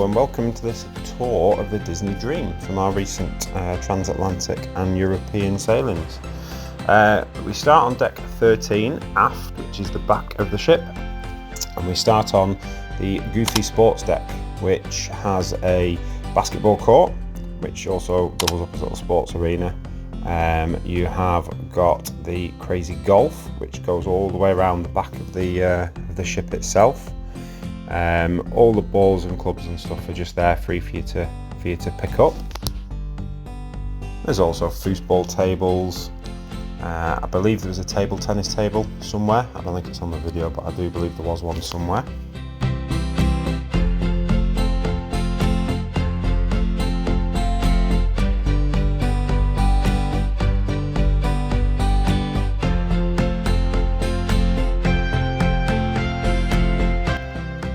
Hello and welcome to this tour of the Disney Dream from our recent transatlantic and European sailings. We start on deck 13 aft, which is the back of the ship, and we start on the Goofy Sports deck, which has a basketball court, which also doubles up as a little sports arena. You have got the Crazy Golf, which goes all the way around the back of the ship itself. All the balls and clubs and stuff are just there free for you to pick up. There's also foosball tables. I believe there was a table tennis table somewhere. I don't think it's on the video, but I do believe there was one somewhere.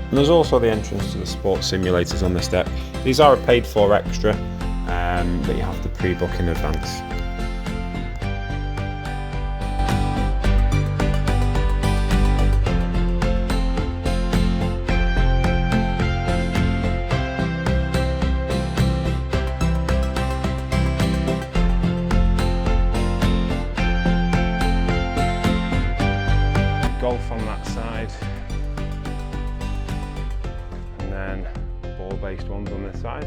And there's also the entrance to the sports simulators on this deck. These are a paid for extra, but you have to pre-book in advance. Golf on that side. And ball-based ones on this side.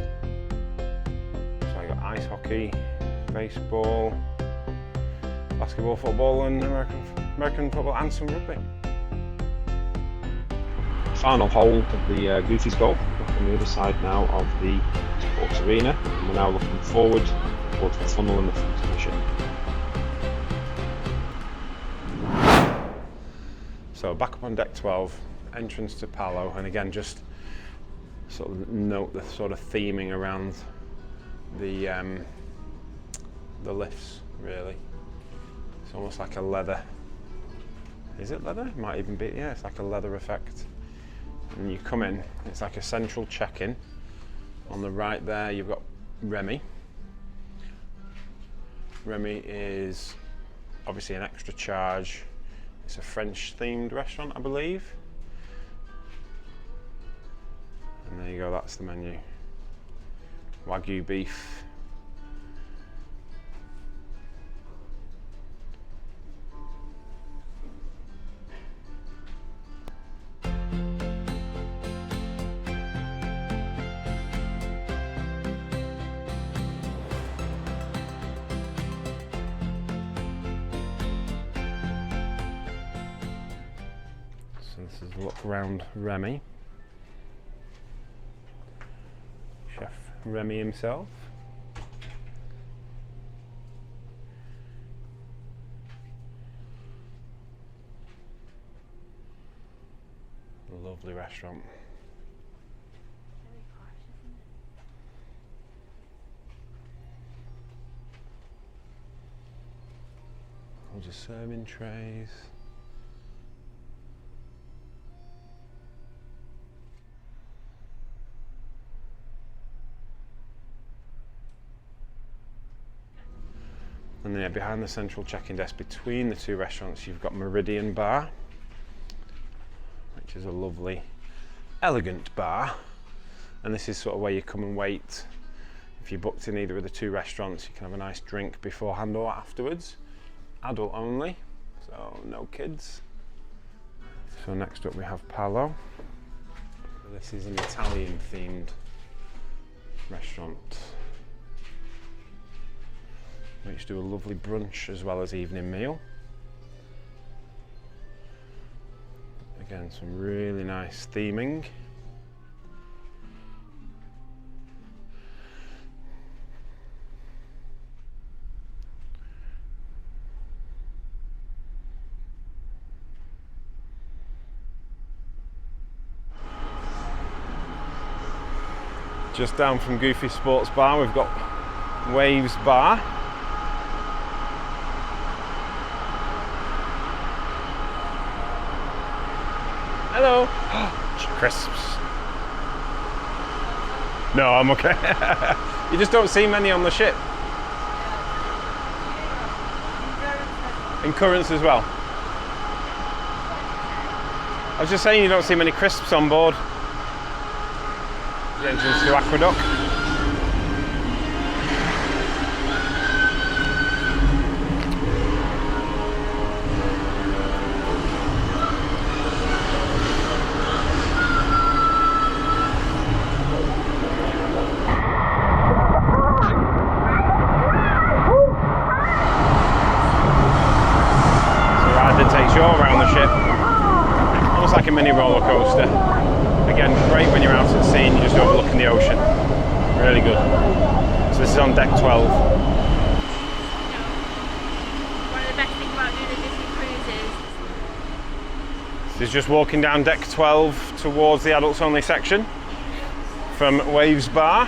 So I got ice hockey, baseball, basketball, football, and American football, and some rugby. Final hole of the Goofy's Golf. We're on the other side now of the sports arena, and we're now looking forward towards the funnel in the front of the ship. So back up on deck 12, entrance to Palo, and again just sort of note the sort of theming around the lifts, really. It's almost like a leather. Is it leather? It might even be, yeah, it's like a leather effect. And you come in, it's like a central check-in. On the right there, you've got Remy. Remy is obviously an extra charge. It's a French-themed restaurant, I believe. And there you go, that's the menu. Wagyu beef. So this is a look around Remy. Chef Remy himself. Lovely restaurant. Loads of serving trays. And then behind the central check-in desk between the two restaurants, you've got Meridian Bar, which is a lovely, elegant bar. And this is sort of where you come and wait. If you're booked in either of the two restaurants, you can have a nice drink beforehand or afterwards. Adult only, so no kids. So next up we have Palo. This is an Italian-themed restaurant, which do a lovely brunch as well as evening meal. Again, some really nice theming. Just down from Goofy Sports Bar, we've got Waves Bar. Hello. Crisps. No, I'm okay. You just don't see many on the ship. And currants as well. I was just saying you don't see many crisps on board. The entrance to Aqueduct. Takes you all around the ship, almost like a mini roller coaster. Again, great when you're out at sea and you're just overlooking the ocean. Really good. So this is on deck 12. One of the best things about doing the Disney cruises. This is just walking down deck 12 towards the adults only section from Waves Bar.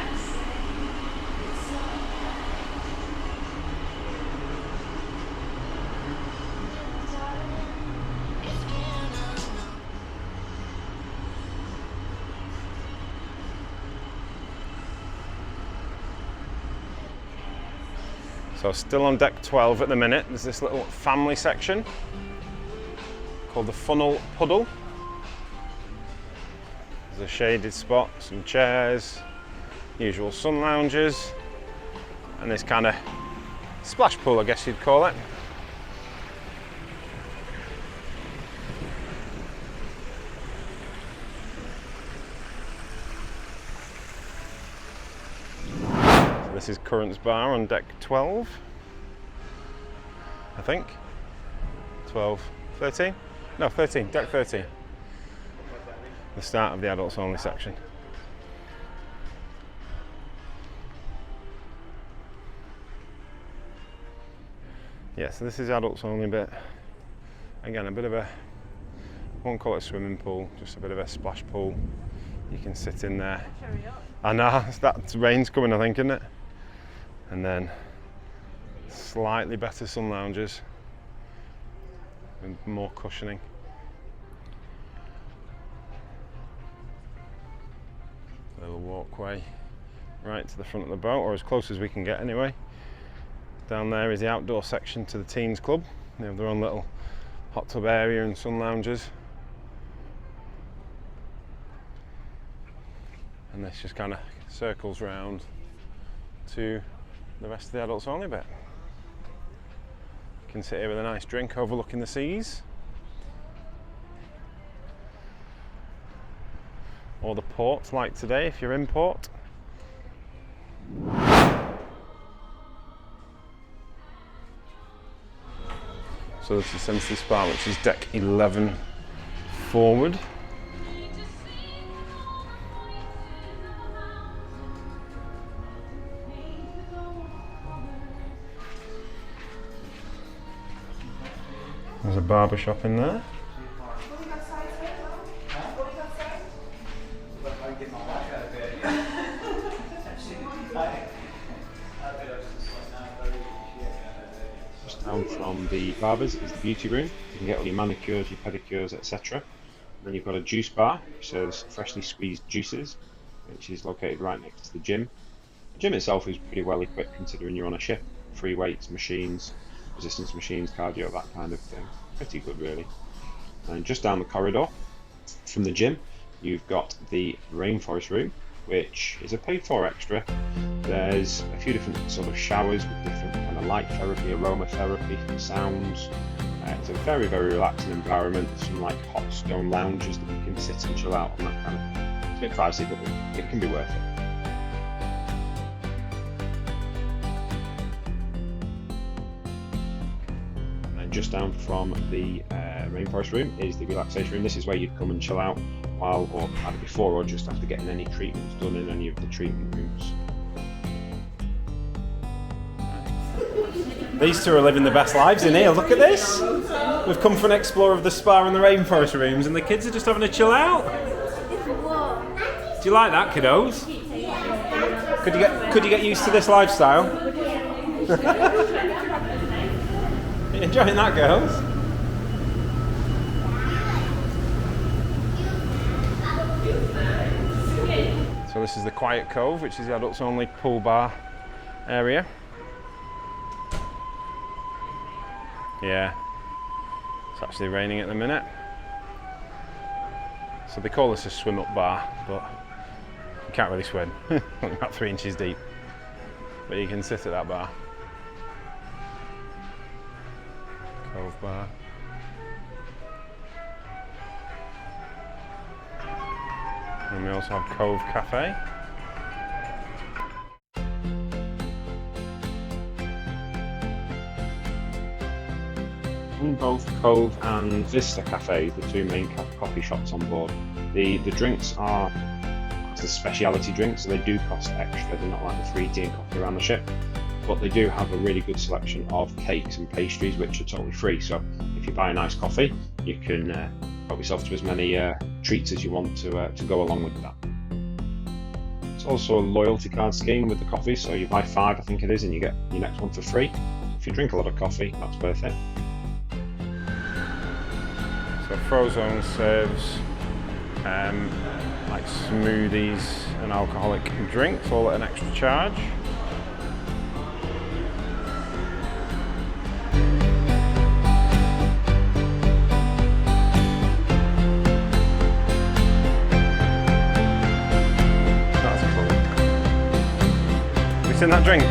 So still on deck 12 at the minute. There's this little family section called the Funnel Puddle. There's a shaded spot, some chairs, usual sun lounges, and this kind of splash pool, I guess you'd call it. This is Currents Bar on deck 12, I think. 12, 13? No, 13, deck 13. The start of the adults only section. Yeah, so this is adults only bit. Again, a bit of a, I won't call it a swimming pool, just a bit of a splash pool. You can sit in there. I know, that rain's coming, I think, isn't it? And then slightly better sun lounges with more cushioning. A little walkway right to the front of the boat, or as close as we can get anyway. Down there is the outdoor section to the teens club. They have their own little hot tub area and sun lounges. And this just kind of circles round to the rest of the adults only bit. You can sit here with a nice drink overlooking the seas. Or the port, like today if you're in port. So this is Sensitive Spa, which is deck 11 forward. There's a barber shop in there. Just down from the barbers is the beauty room. You can get all your manicures, your pedicures, etc. Then you've got a juice bar, which serves freshly squeezed juices, which is located right next to the gym. The gym itself is pretty well equipped considering you're on a ship. Free weights, machines, resistance machines, cardio, that kind of thing. Pretty good, really. And just down the corridor from the gym, you've got the rainforest room, which is a paid-for extra. There's a few different sort of showers with different kind of light therapy, aromatherapy, sounds. It's a very, very relaxing environment. Some like hot stone lounges that you can sit and chill out on. That kind of. It's a bit pricey, but it can be worth it. Just down from the rainforest room is the relaxation room. This is where you'd come and chill out while, or either before or just after getting any treatments done in any of the treatment rooms. These two are living the best lives in here. Look at this. We've come for an explore of the spa and the rainforest rooms, and the kids are just having a chill out. Do you like that, kiddos? Could you get used to this lifestyle? Enjoying that, girls? So this is the Quiet Cove, which is the adults only pool bar area. Yeah, it's actually raining at the minute. So they call this a swim up bar, but can't really swim, only about 3 inches deep. But you can sit at that bar. Cove bar. And we also have Cove Cafe. In both Cove and Vista Cafes, the two main coffee shops on board, the drinks are the speciality drinks, so they do cost extra. They're not like the free tea and coffee around the ship, but they do have a really good selection of cakes and pastries which are totally free. So if you buy a nice coffee, you can help yourself to as many treats as you want to go along with that. It's also a loyalty card scheme with the coffee, so you buy 5, I think it is, and you get your next one for free. If you drink a lot of coffee, that's worth it. So Frozone serves like smoothies and alcoholic drinks, all at an extra charge. That's cool. Have you seen that drink?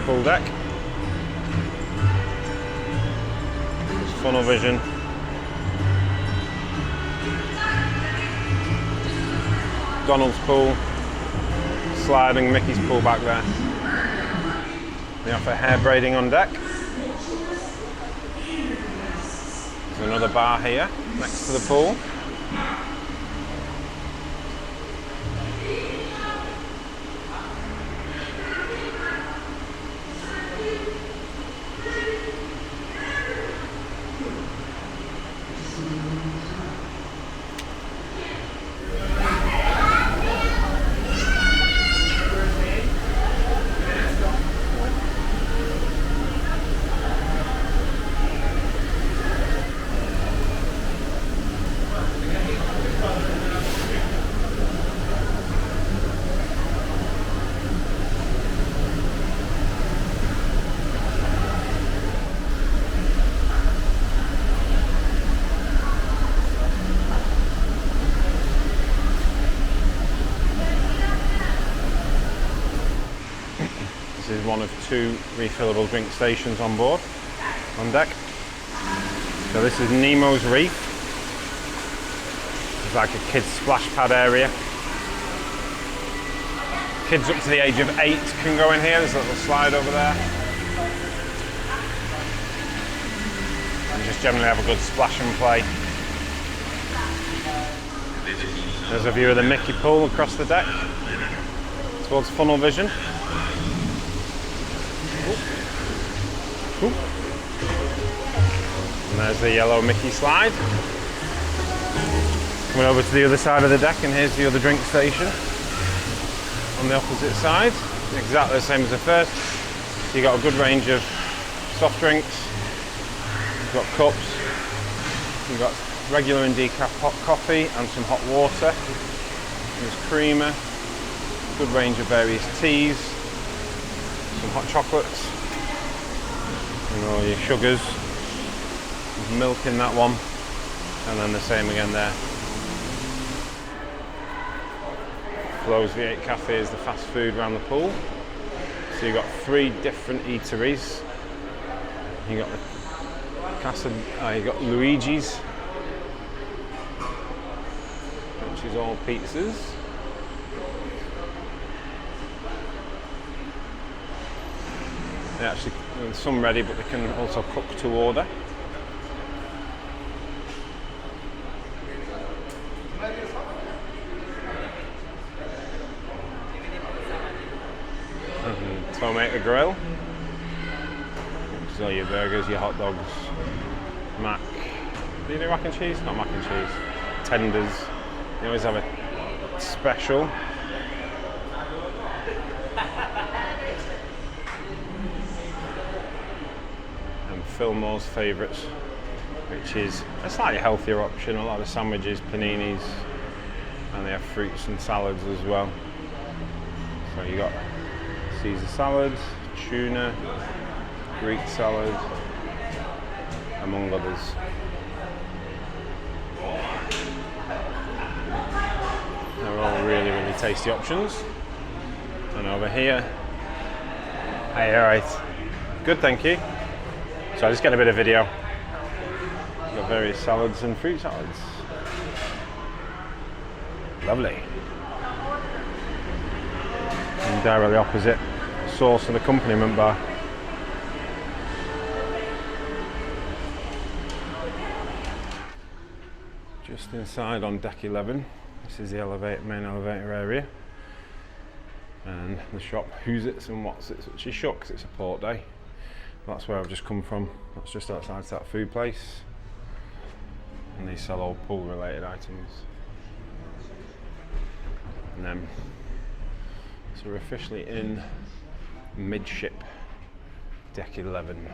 Full deck. There's funnel vision. Donald's pool. Sliding Mickey's pool back there. They offer hair braiding on deck. There's another bar here next to the pool. This is one of 2 refillable drink stations on board, on deck. So this is Nemo's Reef. It's like a kids splash pad area. Kids up to the age of 8 can go in here. There's a little slide over there. And just generally have a good splash and play. There's a view of the Mickey pool across the deck towards funnel vision. Cool. And there's the yellow Mickey slide. Coming over to the other side of the deck, and here's the other drink station on the opposite side. Exactly the same as the first. So you've got a good range of soft drinks. You've got cups. You've got regular and decaf hot coffee and some hot water. There's creamer. Good range of various teas. Some hot chocolates. And all your sugars. There's milk in that one. And then the same again there. Flo's V8 Cafe is the fast food around the pool. So you've got 3 different eateries. You got the you got Luigi's, which is all pizzas. They actually, there's some ready, but they can also cook to order. Tomato grill, which is all your burgers, your hot dogs, mac. Do you do mac and cheese? Not mac and cheese. Tenders. You always have a special. Fillmore's favourites, which is a slightly healthier option. A lot of sandwiches, paninis, and they have fruits and salads as well. So you got Caesar salad, tuna, Greek salad, among others. They're all really, really tasty options. And over here, hey, all right, good, thank you. So I just get a bit of video. We've got various salads and fruit salads. Lovely. And directly opposite, sauce and accompaniment bar. Just inside on deck 11, this is the main elevator area. And the shop Who's It's and What's It's, which is shut because it's a port day. That's where I've just come from. That's just outside that food place. And they sell all pool related items. And then, so we're officially in midship, deck 11.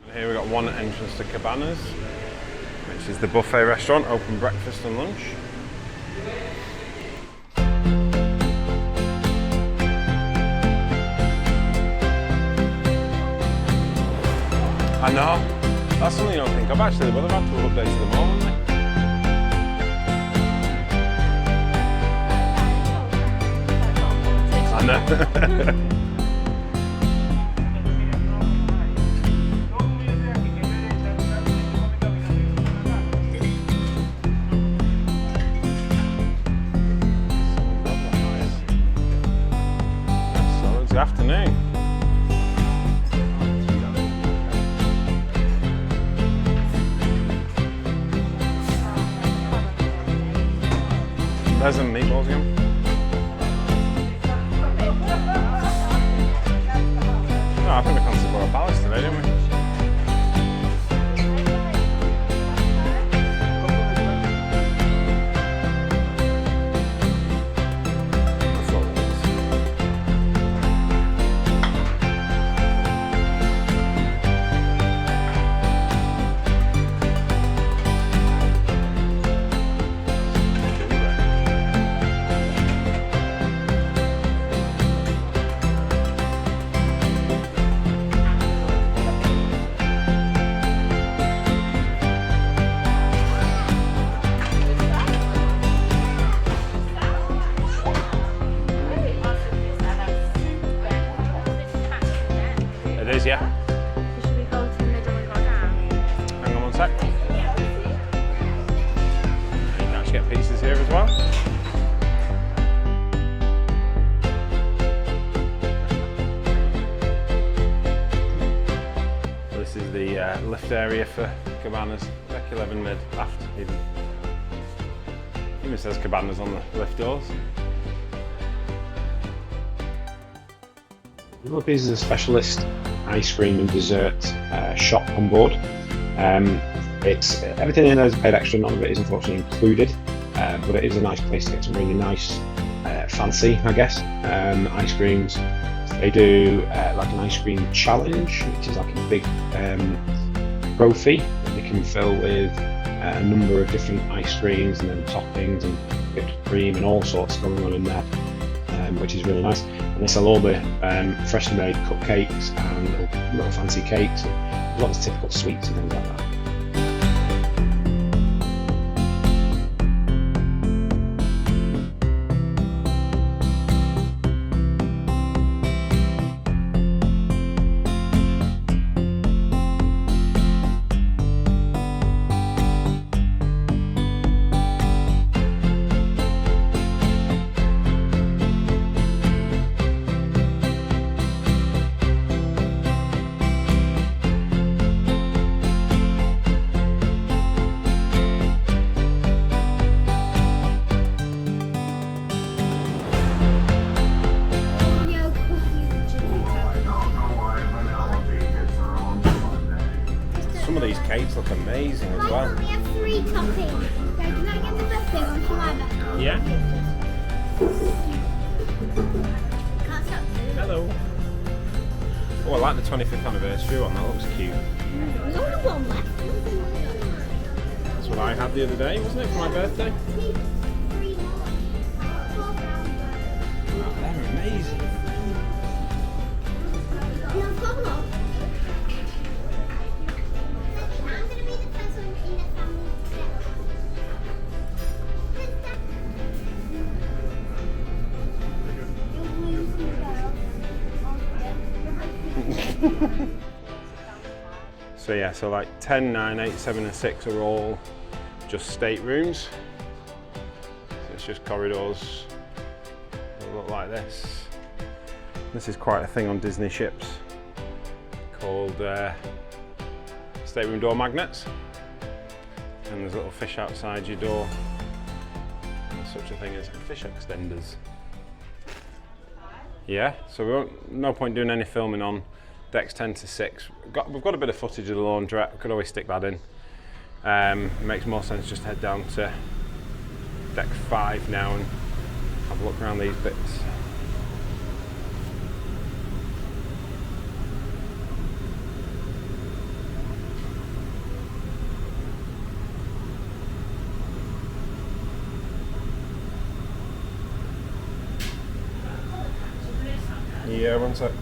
And here we've got one entrance to Cabanas, which is the buffet restaurant, open breakfast and lunch. I know, that's something I don't think of actually, but they've had to have updated them all, haven't they? I know. So it's afternoon. There's some meatballs again. Oh, I think we fancied Borough Palace today, didn't we? It is, yeah. Should we go to the middle and go down? Hang on one sec. Yeah. You can actually get pizzas here as well. So this is the lift area for Cabanas, deck 11 mid, aft even. Even says Cabanas on the lift doors. Willoughby's is a specialist ice cream and dessert shop on board. It's everything in there is paid extra, none of it is unfortunately included, but it is a nice place to get some really nice, fancy, I guess, ice creams. They do like an ice cream challenge, which is like a big trophy that they can fill with a number of different ice creams and then toppings and whipped cream and all sorts going on in there, which is really nice. And they sell all the freshly made cupcakes and little fancy cakes, and lots of typical sweets and things like that. Some of these cakes look amazing as well. We have 3 toppings. Can I get the first thing on saliva? Yeah. Can't stop. Hello. Oh, I like the 25th anniversary one, that looks cute. There's only one left. That's what I had the other day, wasn't it, for my birthday? Wow, they're amazing. So yeah, so like 10, 9, 8, 7 and 6 are all just staterooms. So it's just corridors that look like this. This is quite a thing on Disney ships called stateroom door magnets. And there's a little fish outside your door. There's such a thing as fish extenders. Yeah, so we won't, no point doing any filming on decks 10 to 6. We've got a bit of footage of the laundrette, we could always stick that in. It makes more sense just to head down to deck 5 now and have a look around these bits. Yeah, one sec.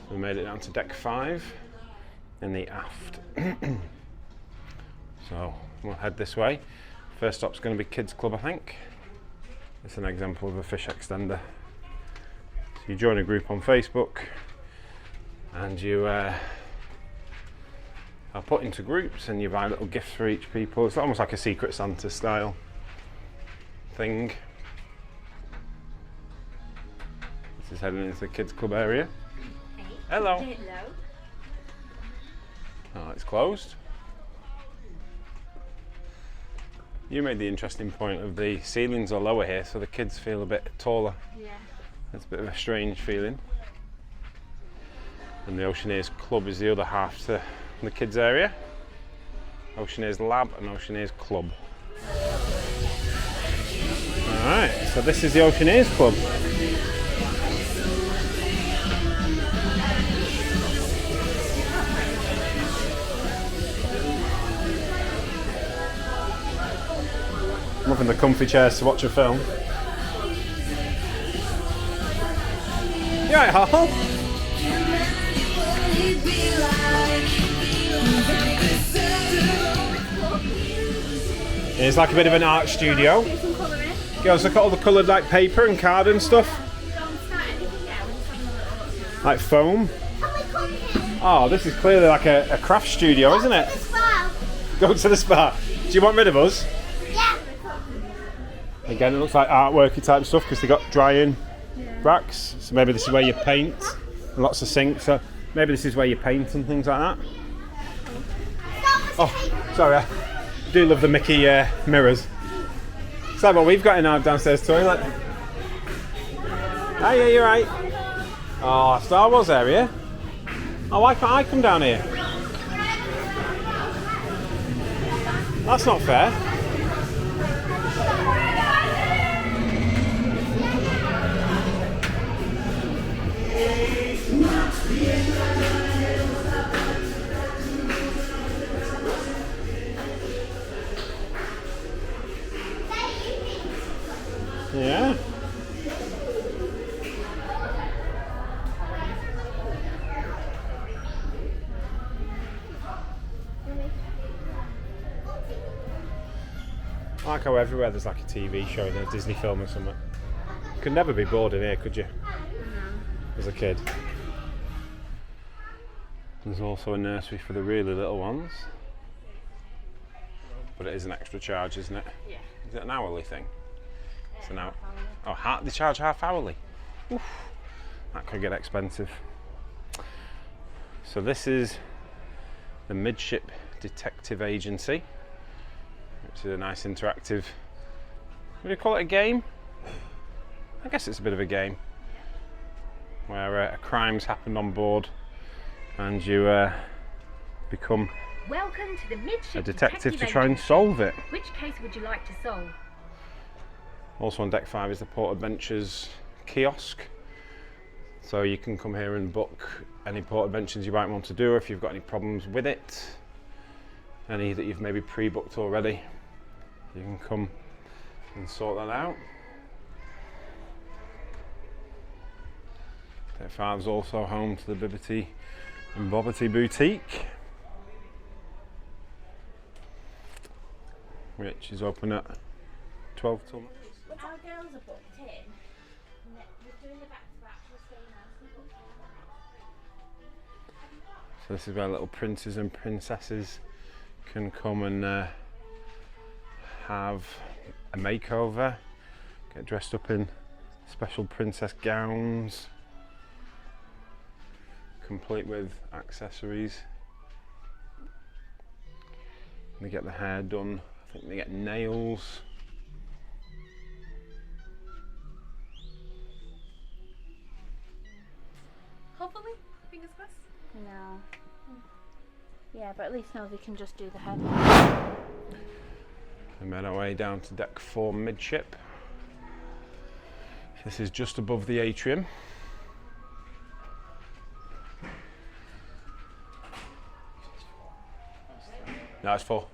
We made it down to deck 5 in the aft. So we'll head this way. First stop's going to be Kids Club, I think. It's an example of a fish extender. So you join a group on Facebook and you are put into groups and you buy little gifts for each people. It's almost like a Secret Santa style thing. This is heading into the Kids Club area. Hello. Hello. Oh, it's closed. You made the interesting point of the ceilings are lower here, so the kids feel a bit taller. Yeah. It's a bit of a strange feeling. And the Oceaneers Club is the other half to the kids area. Oceaneers Lab and Oceaneers Club. Alright, so this is the Oceaneers Club. Loving the comfy chairs to watch a film. You alright, Hal? It's like a bit of an art studio. Do some colouring. Girls, look at all the coloured like paper and card and stuff. Don't start anything yet. We're just having a little. Like foam. Can we come here? Oh, this is clearly like a craft studio, isn't it? Go to the spa. Do you want rid of us? Yeah. Again, it looks like artworky type stuff because they got drying racks. So maybe this is where you paint. And lots of sinks. So maybe this is where you paint and things like that. Oh, sorry. I do love the Mickey mirrors. Is that what we've got in our downstairs toilet? Oh, yeah, you're right. Oh, Star Wars area. Oh, why can't I come down here? That's not fair. Yeah. I like how everywhere there's like a TV show, a Disney film or something. You could never be bored in here, could you? As a kid. There's also a nursery for the really little ones. But it is an extra charge, isn't it? Yeah. Is it an hourly thing? It's an hour. Oh, they charge half hourly. Oof. That could get expensive. So this is the Midship Detective Agency, which is a nice interactive, what do you call it, a game? I guess it's a bit of a game where a crime's happened on board and you become Welcome to the midship a detective to try and agency. solve it. Which case would you like to solve? Also on deck 5 is the Port Adventures kiosk. So you can come here and book any port adventures you might want to do, or if you've got any problems with it, any that you've maybe pre-booked already, you can come and sort that out. Deck 5 is also home to the Bibbity and Bobbity Boutique, which is open at 12 till. Our girls are booked in. We're doing the back-to-back. We're staying out. So this is where little princes and princesses can come and have a makeover, get dressed up in special princess gowns, complete with accessories. They get the hair done, I think they get nails. Hopefully, fingers crossed. No. Yeah, but at least now we can just do the head. We made our way down to deck 4 midship. This is just above the atrium. No, it's 4.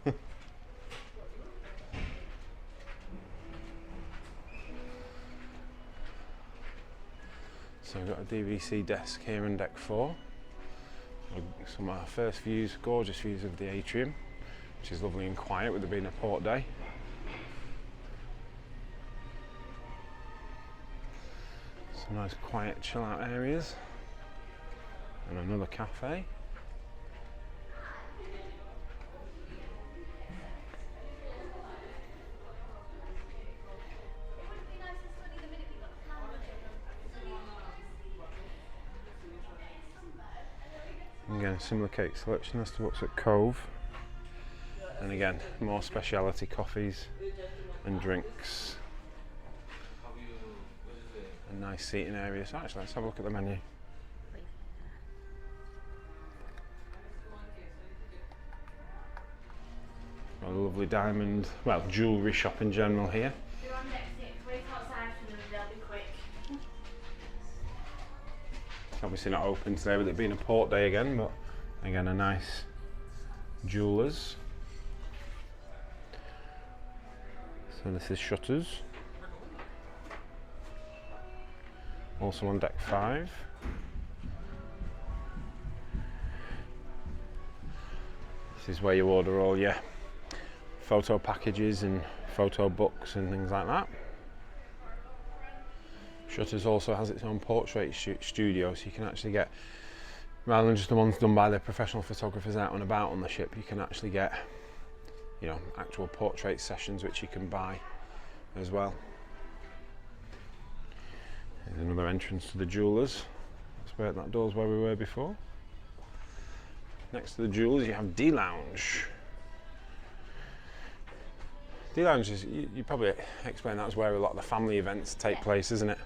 So we've got a DVC desk here in deck 4. Some of our first views, gorgeous views of the atrium, which is lovely and quiet with it being a port day. Some nice quiet chill out areas. And another cafe. Again, similar cake selection as to what's at Cove. And again, more specialty coffees and drinks. A nice seating area. So actually, let's have a look at the menu. Got a lovely diamond, well, jewellery shop in general here. If you're on deck 6, wait outside for them, they'll be quick. Obviously not open today with it being a port day again, but again a nice jewellers. So this is Shutters. Also on deck 5. This is where you order all your photo packages and photo books and things like that. Shutters also has its own portrait studio, so you can actually get, rather than just the ones done by the professional photographers out and about on the ship, you can actually get, you know, actual portrait sessions which you can buy as well. There's another entrance to the jewellers. That door's where we were before. Next to the jewellers you have D Lounge. D Lounge is, you probably explain that as where a lot of the family events take place, isn't it?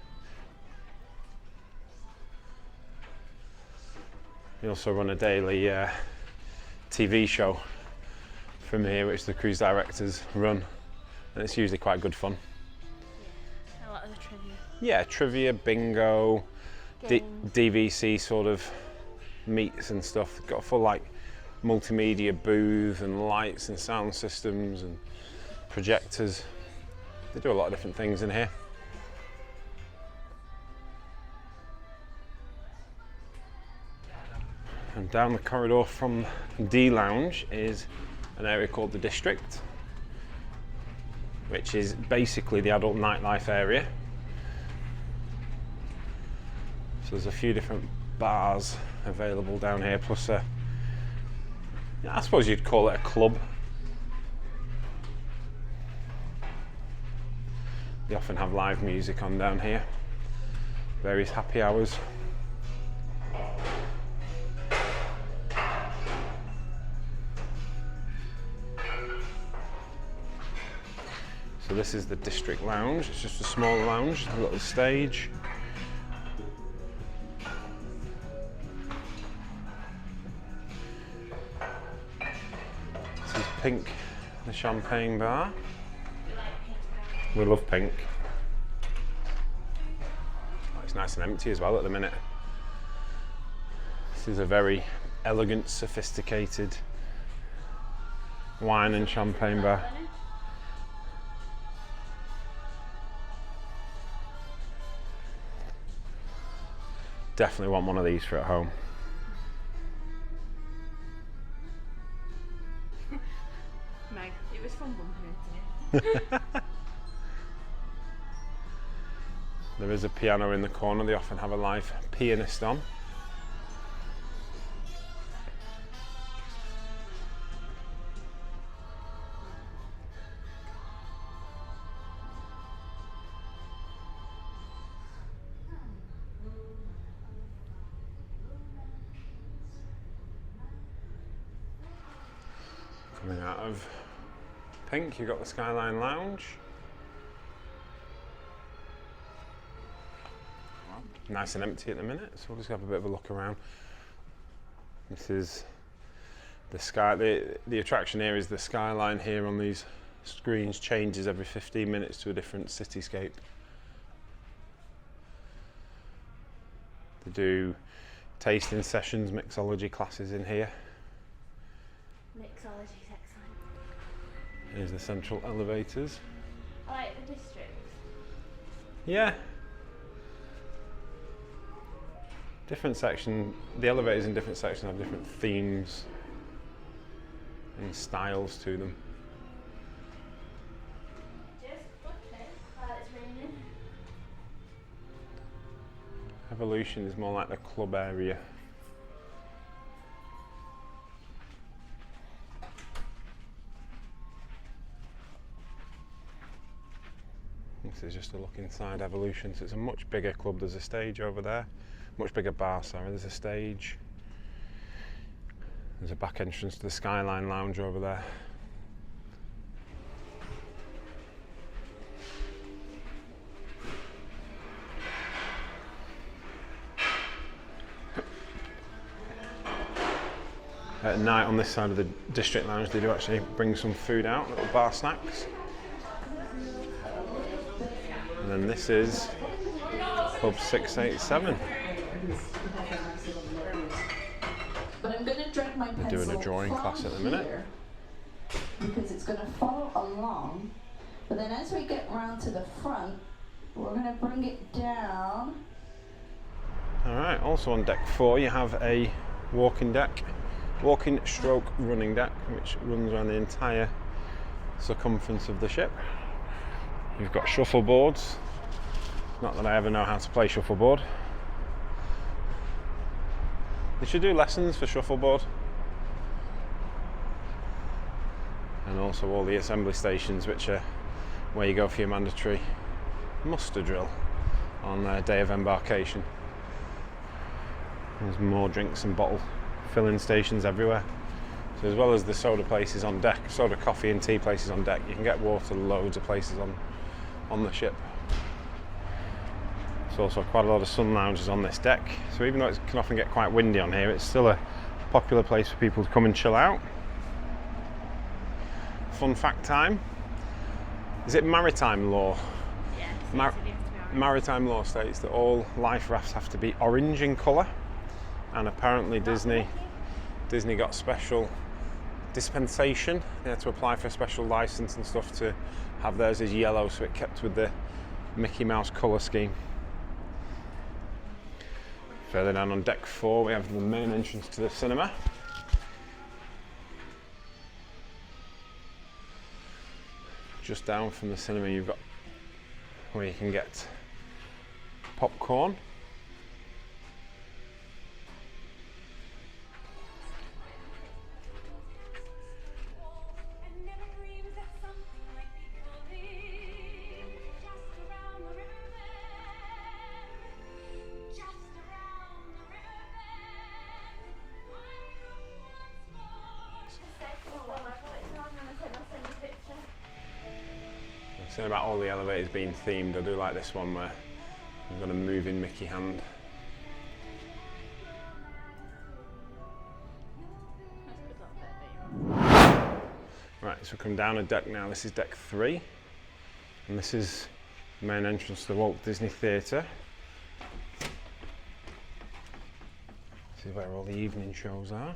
We also run a daily TV show from here, which the cruise directors run, and it's usually quite good fun. A lot of the trivia. Yeah, trivia, bingo, DVC sort of meets and stuff. Got a full like multimedia booth and lights and sound systems and projectors. They do a lot of different things in here. And down the corridor from D Lounge is an area called the District, which is basically the adult nightlife area. So there's a few different bars available down here, plus I suppose you'd call it a club. They often have live music on down here, various happy hours. So this is the district lounge. It's just a small lounge, a little stage. This is Pink, the champagne bar. We love pink. Oh, it's nice and empty as well at the minute. This is a very elegant, sophisticated wine and champagne bar. Definitely want one of these for at home. Meg, it was fun bumping into you. There is a piano in the corner. They often have a live pianist on. Coming out of Pink, you've got the Skyline Lounge. Nice and empty at the minute, so we'll just have a bit of a look around. This is the sky. The attraction here is the skyline here on these screens changes every 15 minutes to a different cityscape. They do tasting sessions, mixology classes in here. Mixology's excellent. Here's the central elevators. I like the district. Yeah. Different section, the elevators in different sections have different themes and styles to them. Just okay while it's raining. Evolution is more like the club area. This is just a look inside Evolution, so it's a much bigger club. There's a stage over there. Much bigger bar, sorry. There's a stage. There's a back entrance to the Skyline Lounge over there. At night on this side of the District Lounge, they do actually bring some food out, little bar snacks. And then this is Pub 687. But I'm going to drag my pencil They're doing a drawing class at the minute. Because it's going to follow along. But then as we get round to the front, we're going to bring it down. Alright, also on deck 4 you have a walking deck. Walking stroke running deck, which runs around the entire circumference of the ship. You've got shuffleboards. Not that I ever know how to play shuffleboard. They should do lessons for shuffleboard. And also all the assembly stations, which are where you go for your mandatory muster drill on their day of embarkation. There's more drinks and bottle filling stations everywhere. So as well as the soda places on deck, soda, coffee and tea places on deck, you can get water loads of places on the ship. There's also quite a lot of sun lounges on this deck, so even though it can often get quite windy on here, it's still a popular place for people to come and chill out. Fun fact time. Is it maritime law? Yeah, Maritime law states that all life rafts have to be orange in colour, and apparently Disney got special dispensation. They had to apply for a special licence and stuff to have theirs as yellow, so it kept with the Mickey Mouse colour scheme. Further down on deck 4 we have the main entrance to the cinema. Just down from the cinema you've got where you can get popcorn. saying about all the elevators being themed, I do like this one where you've got a moving Mickey hand. Right, so come down a deck now. This is deck 3, and this is the main entrance to the Walt Disney Theatre. This is where all the evening shows are.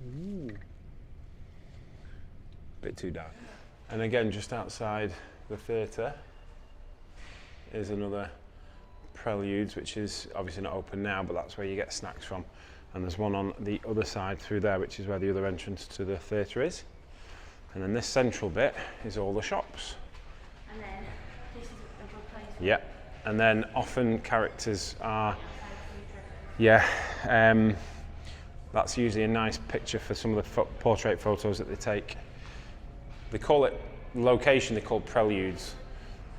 Ooh. Bit too dark. And again, just outside the theatre is another Preludes, which is obviously not open now, but that's where you get snacks from. And there's one on the other side through there, which is where the other entrance to the theatre is. And then this central bit is all the shops. And then this is a good place. Yeah. And then often characters are, that's usually a nice picture for some of the portrait photos that they take. They call it, location they call Preludes,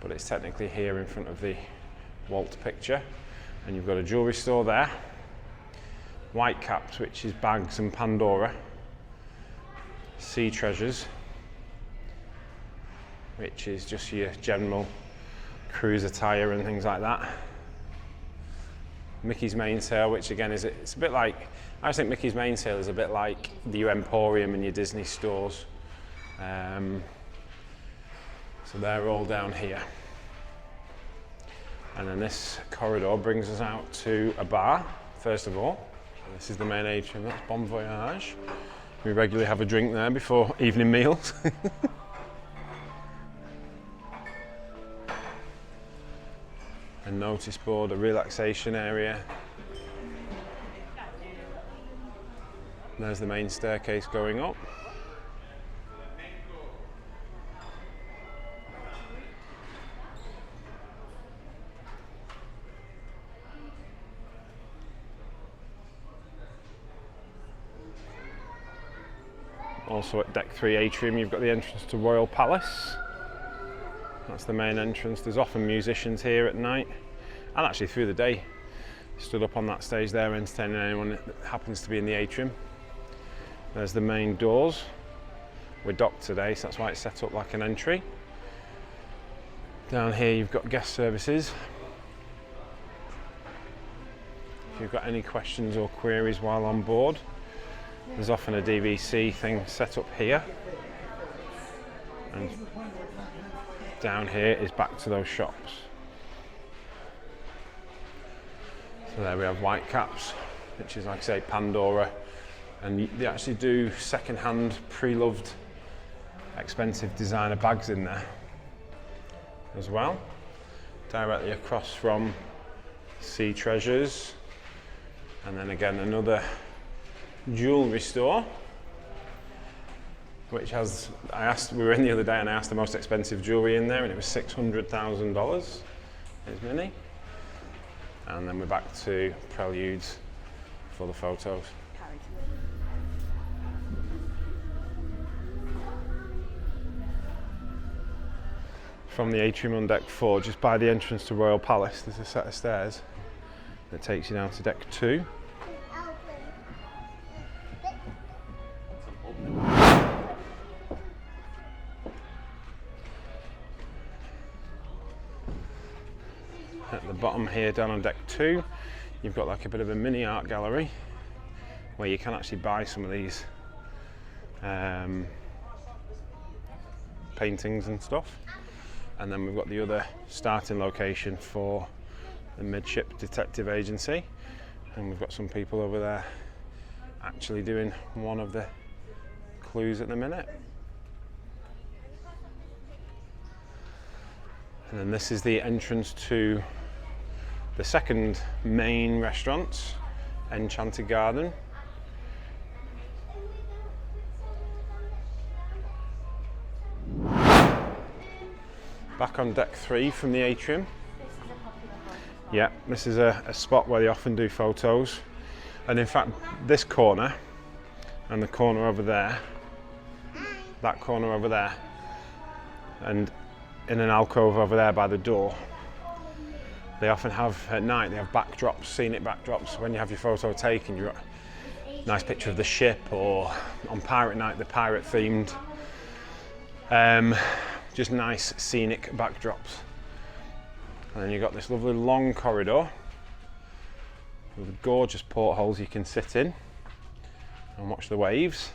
but it's technically here in front of the Walt picture. And you've got a jewellery store there. White Caps, which is bags and Pandora. Sea Treasures, which is just your general cruise attire and things like that. Mickey's Mainsail, which again is, it's a bit like, I think Mickey's Mainsail is a bit like the Emporium and your Disney stores. So they're all down here. And then this corridor brings us out to a bar, first of all. This is the main atrium, that's Bon Voyage. We regularly have a drink there before evening meals. A notice board, a relaxation area. There's the main staircase going up. Also at deck 3 atrium, you've got the entrance to Royal Palace. That's the main entrance. There's often musicians here at night, and actually through the day. Stood up on that stage there entertaining anyone that happens to be in the atrium. There's the main doors. We're docked today, so that's why it's set up like an entry. Down here you've got guest services. If you've got any questions or queries while on board, there's often a DVC thing set up here. And down here is back to those shops. So there we have White Caps, which is, like I say, Pandora. And they actually do second-hand, pre-loved, expensive designer bags in there as well. Directly across from Sea Treasures. And then again, another jewellery store, which has, we were in the other day and I asked the most expensive jewellery in there and it was $600,000. There's Minnie. And then we're back to Preludes for the photos. From the atrium on deck 4, just by the entrance to Royal Palace, there's a set of stairs that takes you down to deck 2. At the bottom here, down on deck 2, you've got like a bit of a mini art gallery where you can actually buy some of these paintings and stuff. And then we've got the other starting location for the Midship Detective Agency, and we've got some people over there actually doing one of the clues at the minute. And then this is the entrance to the second main restaurant, Enchanted Garden. Back on deck 3 from the atrium. Yeah, this is a spot where they often do photos. And in fact, this corner and the corner over there, that corner over there, and in an alcove over there by the door, they often have, at night, they have backdrops, scenic backdrops. When you have your photo taken, nice picture of the ship, or on pirate night, the pirate themed. Just nice scenic backdrops. And then you've got this lovely long corridor with gorgeous portholes you can sit in and watch the waves.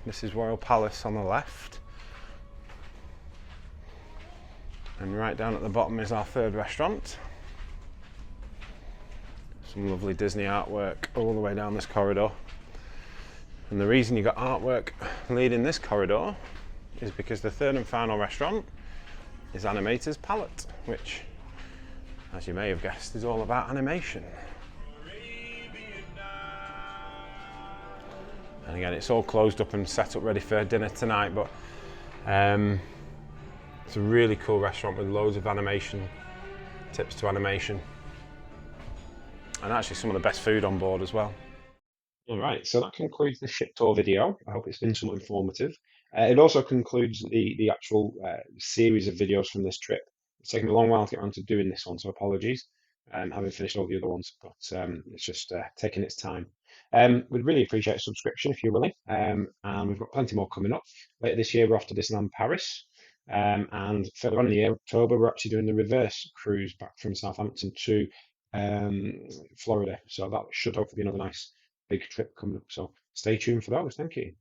This is Royal Palace on the left. And right down at the bottom is our third restaurant. Some lovely Disney artwork all the way down this corridor. And the reason you got artwork leading this corridor is because the third and final restaurant is Animator's Palette, which, as you may have guessed, is all about animation. And again, it's all closed up and set up ready for dinner tonight, but it's a really cool restaurant with loads of animation, tips to animation, and actually some of the best food on board as well. All right, so that concludes the ship tour video. I hope it's been somewhat informative. It also concludes the actual series of videos from this trip. It's taken me a long while to get around to doing this one, so apologies. Having finished all the other ones, but it's just taking its time. We'd really appreciate a subscription if you're willing, and we've got plenty more coming up. Later this year, we're off to Disneyland Paris, and further on in the year, October, we're actually doing the reverse cruise back from Southampton to Florida. So that should hopefully be another nice big trip coming up. So stay tuned for those. Thank you.